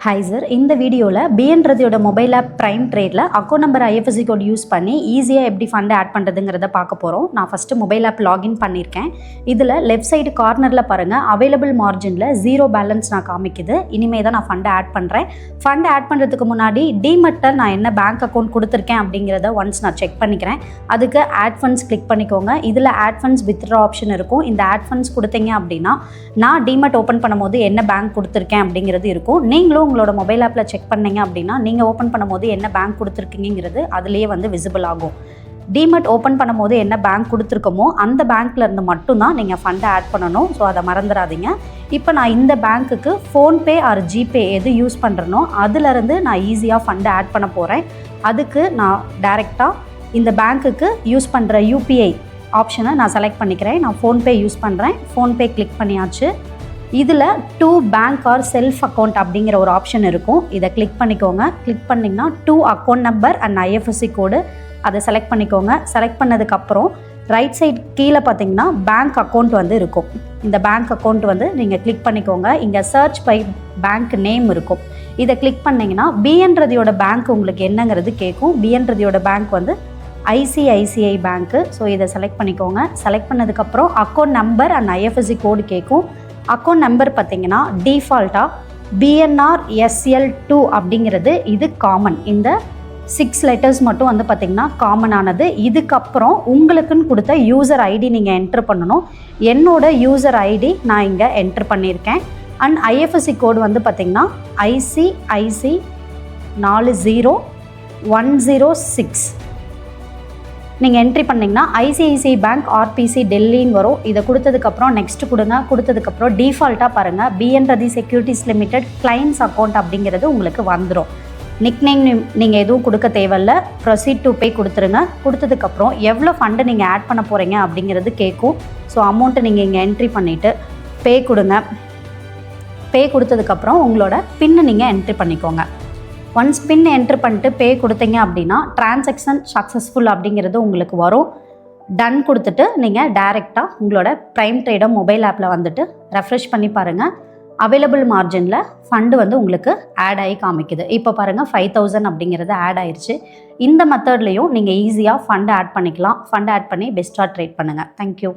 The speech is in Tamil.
ஹாய் சார், இந்த வீடியோவில் பிஎன்ரதியோட மொபைல் ஆப் ப்ரைம் ட்ரேடில் account number IFSC code use பண்ணி ஈஸியாக எப்படி ஃபண்டை ஆட் பண்ணுறதுங்கிறத பார்க்க போகிறோம். நான் ஃபஸ்ட்டு மொபைல் ஆப் லாகின் பண்ணியிருக்கேன். இதில் லெஃப்ட் சைடு கார்னரில் பாருங்கள், அவைலபிள் மார்ஜினில் 0 பேலன்ஸ் நான் காமிக்குது. இனிமேல் தான் நான் ஃபண்டை ஆட் பண்ணுறேன். ஃபண்டை ஆட் பண்ணுறதுக்கு முன்னாடி டிமெட்டில் நான் என்ன பேங்க் அக்கௌண்ட் கொடுத்துருக்கேன் அப்படிங்கிறத ஒன்ஸ் நான் செக் பண்ணிக்கிறேன். அதுக்கு ஆட் ஃபண்ட்ஸ் கிளிக் பண்ணிக்கோங்க. இதில் ஆட் ஃபண்ட்ஸ் வித்ட்ரா ஆப்ஷன் இருக்கும். இந்த ஆட் ஃபண்ட்ஸ் கொடுத்தீங்க அப்படின்னா நான் டிமெட் ஓப்பன் பண்ணும்போது என்ன பேங்க் கொடுத்துருக்கேன் அப்படிங்கிறது இருக்கும். நீங்களும் உங்களோட மொபைல் ஆப்பில் செக் பண்ணீங்க அப்படின்னா நீங்கள் ஓப்பன் பண்ணும்போது என்ன பேங்க் கொடுத்துருக்கீங்கிறது அதுலேயே வந்து விசிபிள் ஆகும். டிமெட் ஓப்பன் பண்ணும்போது என்ன பேங்க் கொடுத்துருக்கோமோ அந்த பேங்க்லேருந்து மட்டும்தான் நீங்கள் ஃபண்டை ஆட் பண்ணணும். ஸோ அதை மறந்துடாதீங்க. இப்போ நான் இந்த பேங்க்குக்கு ஃபோன்பே ஆர் ஜிபே எது யூஸ் பண்ணுறனோ அதுலேருந்து நான் ஈஸியாக ஃபண்டை ஆட் பண்ண போகிறேன். அதுக்கு நான் டைரெக்டாக இந்த பேங்க்குக்கு யூஸ் பண்ணுற யூபிஐ ஆப்ஷனை நான் செலக்ட் பண்ணிக்கிறேன். நான் ஃபோன்பே யூஸ் பண்ணுறேன். ஃபோன்பே கிளிக் பண்ணியாச்சு. இதில் to bank or self account அப்படிங்கிற ஒரு ஆப்ஷன் இருக்கும். இதை கிளிக் பண்ணிக்கோங்க. கிளிக் பண்ணிங்கன்னா 2 அக்கௌண்ட் நம்பர் அண்ட் ஐஎஃப்எஸ்சி கோடு அதை செலக்ட் பண்ணிக்கோங்க. செலக்ட் பண்ணதுக்கப்புறம் ரைட் சைட் கீழே பார்த்தீங்கன்னா பேங்க் அக்கௌண்ட் வந்து இருக்கும். இந்த பேங்க் அக்கௌண்ட் வந்து நீங்கள் கிளிக் பண்ணிக்கோங்க. இங்கே சர்ச் பை பேங்க் நேம் இருக்கும். இதை கிளிக் பண்ணிங்கன்னா பிஎன்ரதியோட பேங்க் உங்களுக்கு என்னங்கிறது கேட்கும். பிஎன்ரதியோட பேங்க் வந்து ஐசிஐசிஐ பேங்க்கு. ஸோ இதை செலக்ட் பண்ணிக்கோங்க. செலக்ட் பண்ணதுக்கப்புறம் account number and IFSC code கேட்கும். அக்கௌண்ட் நம்பர் பார்த்தீங்கன்னா டிஃபால்ட்டாக BNRSL2 அப்படிங்கிறது இது காமன். இந்த 6 லெட்டர்ஸ் மட்டும் வந்து பார்த்திங்கன்னா காமனானது. இதுக்கப்புறம் உங்களுக்குன்னு கொடுத்த யூசர் ஐடி நீங்கள் என்ட்ரு பண்ணணும். என்னோட யூசர் ஐடி நான் இங்கே என்ட்ரு பண்ணியிருக்கேன். அண்ட் ஐஎஃப்எஸ்சி கோடு வந்து பார்த்திங்கன்னா ICIC 40106 நீங்கள் என்ட்ரி பண்ணிங்கன்னா ஐசிஐசிஐ பேங்க் ஆர்பிசி டெல்லின்னு வரும். இதை கொடுத்ததுக்கப்புறம் நெக்ஸ்ட் கொடுங்க. கொடுத்ததுக்கப்புறம் டிஃபால்ட்டாக பாருங்கள் பிஎன்ரதி செக்யூரிட்டிஸ் லிமிடெட் கிளைண்ட்ஸ் அக்கௌண்ட் அப்படிங்கிறது உங்களுக்கு வந்துடும். நிக்நேம் நீங்கள் எதுவும் கொடுக்க தேவையில்ல. ப்ரொசீட் டு பே கொடுத்துருங்க. கொடுத்ததுக்கப்புறம் எவ்வளோ ஃபண்டு நீங்கள் ஆட் பண்ண போகிறீங்க அப்படிங்கிறது கேட்கும். ஸோ அமௌண்ட்டை நீங்கள் இங்கே என்ட்ரி பண்ணிவிட்டு பே கொடுங்க. பே கொடுத்ததுக்கப்புறம் உங்களோட பின்னை நீங்கள் என்ட்ரி பண்ணிக்கோங்க. ஒன்ஸ் பின் என்ட்ரு பண்ணிட்டு பே கொடுத்தீங்க அப்படின்னா டிரான்சாக்ஷன் சக்ஸஸ்ஃபுல் அப்படிங்கிறது உங்களுக்கு வரும். டன் கொடுத்துட்டு நீங்கள் டைரெக்டாக உங்களோட ப்ரைம் ட்ரேடர் மொபைல் ஆப்பில் வந்துட்டு ரெஃப்ரெஷ் பண்ணி பாருங்கள். அவைலபிள் மார்ஜினில் ஃபண்டு வந்து உங்களுக்கு ஆட் ஆகி காமிக்குது. இப்போ பாருங்கள் 5000 அப்படிங்கிறது ஆட் ஆயிடுச்சு. இந்த மெத்தட்லேயும் நீங்கள் ஈஸியாக ஃபண்டை ஆட் பண்ணிக்கலாம். ஃபண்டை ஆட் பண்ணி பெஸ்ட்டாக ட்ரேட் பண்ணுங்கள். தேங்க்யூ.